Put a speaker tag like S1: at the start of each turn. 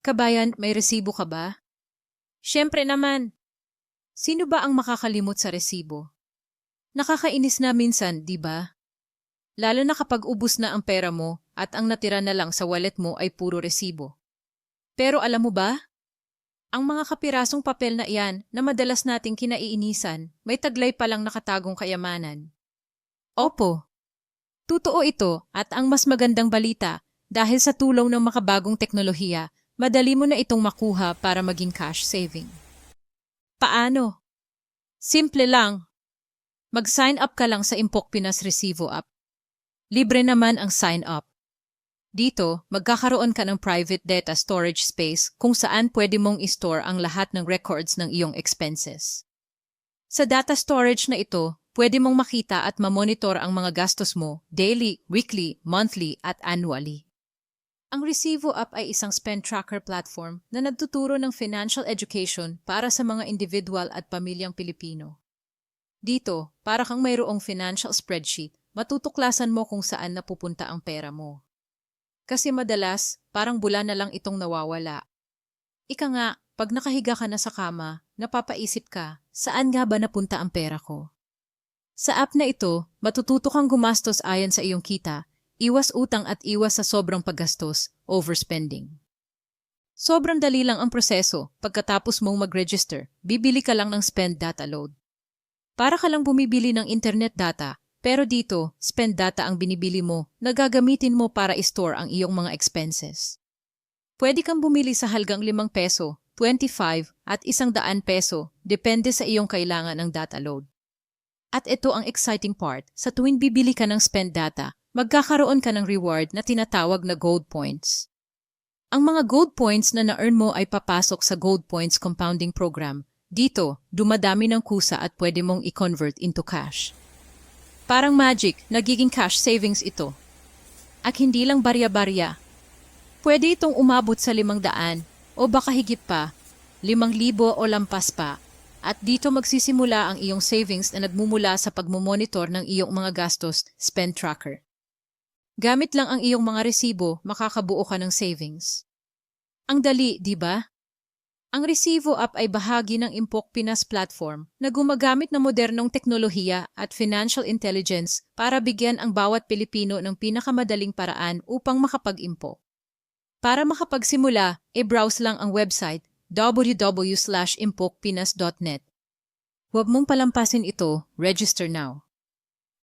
S1: Kabayan, may resibo ka ba? Siyempre naman. Sino ba ang makakalimot sa resibo? Nakakainis na minsan, di ba? Lalo na kapag ubus na ang pera mo at ang natira na lang sa wallet mo ay puro resibo. Pero alam mo ba? Ang mga kapirasong papel na iyan na madalas nating kinaiinisan, may taglay palang nakatagong kayamanan. Opo. Totoo ito at ang mas magandang balita, dahil sa tulong ng makabagong teknolohiya, madali mo na itong makuha para maging cash saving. Paano? Simple lang. Mag-sign up ka lang sa Impok Pinas Resibo app. Libre naman ang sign up. Dito, magkakaroon ka ng private data storage space kung saan pwede mong i-store ang lahat ng records ng iyong expenses. Sa data storage na ito, pwede mong makita at mamonitor ang mga gastos mo daily, weekly, monthly at annually. Ang Resibo app ay isang spend tracker platform na nagtuturo ng financial education para sa mga individual at pamilyang Pilipino. Dito, para kang mayroong financial spreadsheet, matutuklasan mo kung saan napupunta ang pera mo. Kasi madalas, parang bula na lang itong nawawala. Ika nga, pag nakahiga ka na sa kama, napapaisip ka, saan nga ba napunta ang pera ko? Sa app na ito, matututo kang gumastos ayon sa iyong kita, iwas utang at iwas sa sobrang paggastos, overspending. Sobrang dali lang ang proseso, pagkatapos mong mag-register, bibili ka lang ng spend data load. Para ka lang bumibili ng internet data, pero dito, spend data ang binibili mo na gagamitin mo para i-store ang iyong mga expenses. Pwede kang bumili sa halagang 5 peso, 25 at 100 peso, depende sa iyong kailangan ng data load. At ito ang exciting part, sa tuwing bibili ka ng spend data, magkakaroon ka ng reward na tinatawag na gold points. Ang mga gold points na na-earn mo ay papasok sa Gold Points Compounding Program. Dito, dumadami ng kusa at pwede mong i-convert into cash. Parang magic, nagiging cash savings ito. At hindi lang barya-barya. Pwede itong umabot sa 500 o baka higit pa, 5,000 o lampas pa. At dito magsisimula ang iyong savings na nagmumula sa pagmumonitor ng iyong mga gastos, spend tracker. Gamit lang ang iyong mga resibo, makakabuo ka ng savings. Ang dali, di ba? Ang Resibo app ay bahagi ng Impok Pinas platform na gumagamit ng modernong teknolohiya at financial intelligence para bigyan ang bawat Pilipino ng pinakamadaling paraan upang makapag-impok. Para makapagsimula, i-browse lang ang website www.impokpinas.net. Huwag mong palampasin ito, register now.